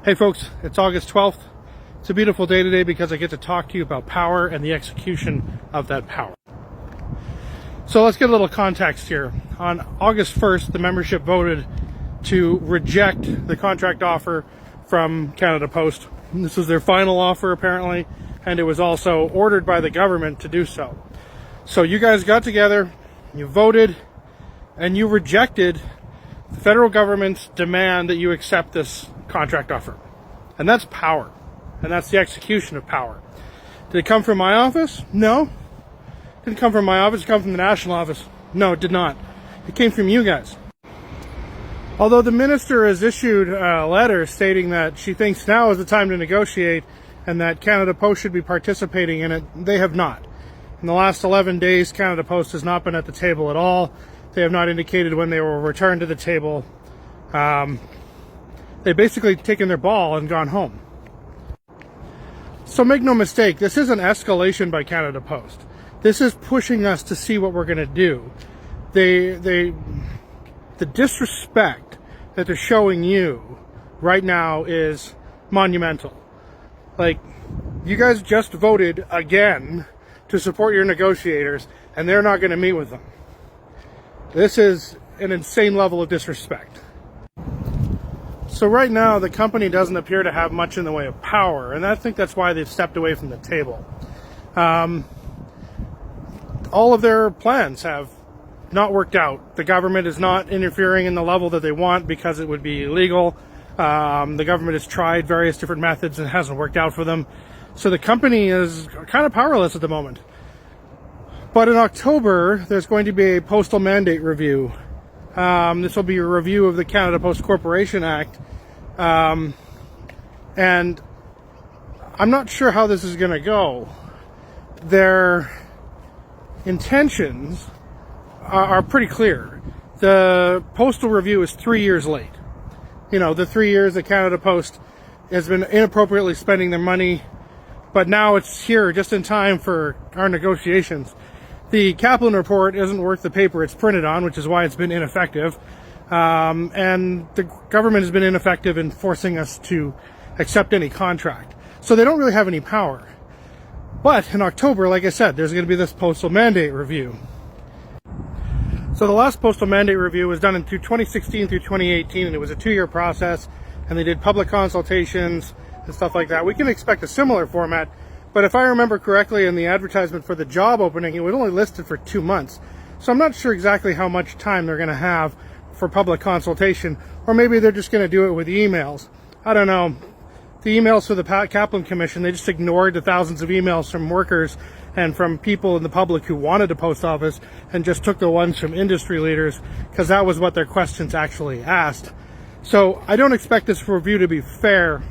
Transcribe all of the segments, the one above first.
Hey folks, it's August 12th. It's a beautiful day today because I get to talk to you about power and the execution of that power. So let's get a little context here. On August 1st, the membership voted to reject the contract offer from Canada Post. This was their final offer apparently, and it was also ordered by the government to do so. So you guys got together, you voted, and you rejected the federal government's demand that you accept this contract offer. And that's power. And that's the execution of power. Did it come from my office? No. It didn't come from my office. It came from the national office. No, it did not. It came from you guys. Although the minister has issued a letter stating that she thinks now is the time to negotiate and that Canada Post should be participating in it, they have not. In the last 11 days, Canada Post has not been at the table at all. They have not indicated when they will return to the table. They've basically taken their ball and gone home. So make no mistake, this isn't escalation by Canada Post. This is pushing us to see what we're going to do. The disrespect that they're showing you right now is monumental. Like, you guys just voted again to support your negotiators, and they're not going to meet with them. This is an insane level of disrespect. So right now, the company doesn't appear to have much in the way of power, and I think that's why they've stepped away from the table. All of their plans have not worked out. The government is not interfering in the level that they want because it would be illegal. The government has tried various different methods and it hasn't worked out for them. So the company is kind of powerless at the moment. But in October, there's going to be a postal mandate review. This will be a review of the Canada Post Corporation Act. And I'm not sure how this is going to go. Their intentions are pretty clear. The postal review is 3 years late. You know, the 3 years that Canada Post has been inappropriately spending their money, but now it's here just in time for our negotiations. The Kaplan report isn't worth the paper it's printed on, which is why it's been ineffective. And the government has been ineffective in forcing us to accept any contract. So they don't really have any power. But in October, like I said, there's going to be this postal mandate review. So the last postal mandate review was done in 2016 through 2018, and it was a 2-year process, and they did public consultations and stuff like that. We can expect a similar format. But if I remember correctly, in the advertisement for the job opening, it was only listed for 2 months. So I'm not sure exactly how much time they're going to have for public consultation, or maybe they're just going to do it with emails. I don't know. The emails for the Kaplan Commission, they just ignored the thousands of emails from workers and from people in the public who wanted a post office and just took the ones from industry leaders because that was what their questions actually asked. So I don't expect this review to be fair.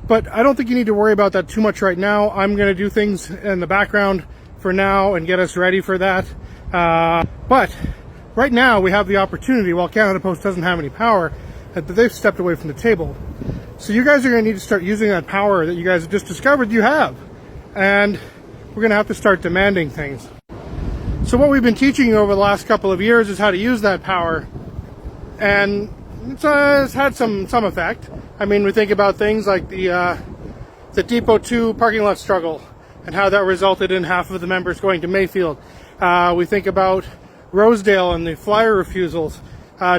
But I don't think you need to worry about that too much right now. I'm going to do things in the background for now and get us ready for that. But right now we have the opportunity, while Canada Post doesn't have any power, that they've stepped away from the table. So you guys are going to need to start using that power that you guys have just discovered you have. And we're going to have to start demanding things. So what we've been teaching you over the last couple of years is how to use that power. And it's had some effect. I mean, we think about things like the Depot 2 parking lot struggle and how that resulted in half of the members going to Mayfield. We think about Rosedale and the flyer refusals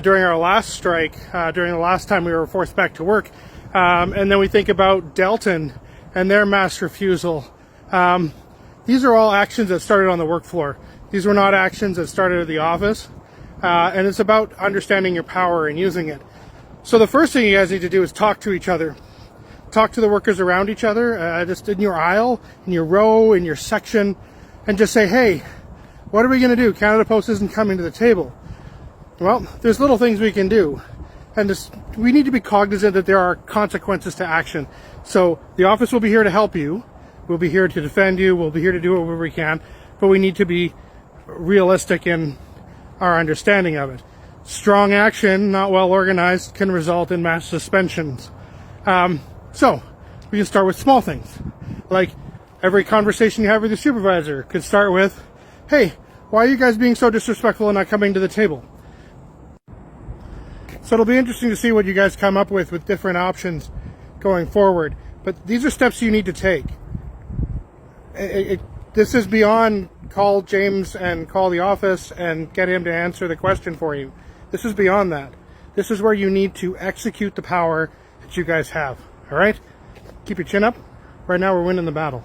during our last strike, during the last time we were forced back to work. And then we think about Delton and their mass refusal. These are all actions that started on the work floor. These were not actions that started at the office. And it's about understanding your power and using it. So the first thing you guys need to do is talk to each other. Talk to the workers around each other, just in your aisle, in your row, in your section, and just say, hey, what are we going to do? Canada Post isn't coming to the table. Well, there's little things we can do. And we need to be cognizant that there are consequences to action. So the office will be here to help you. We'll be here to defend you. We'll be here to do whatever we can. But we need to be realistic in our understanding of it. Strong action, not well organized, can result in mass suspensions. So we can start with small things. Like every conversation you have with your supervisor could start with, hey, why are you guys being so disrespectful and not coming to the table? So it'll be interesting to see what you guys come up with different options. going forward. But these are steps you need to take. This is beyond call James and call the office and get him to answer the question for you. This is beyond that. This is where you need to execute the power that you guys have. All right? Keep your chin up. Right now we're winning the battle.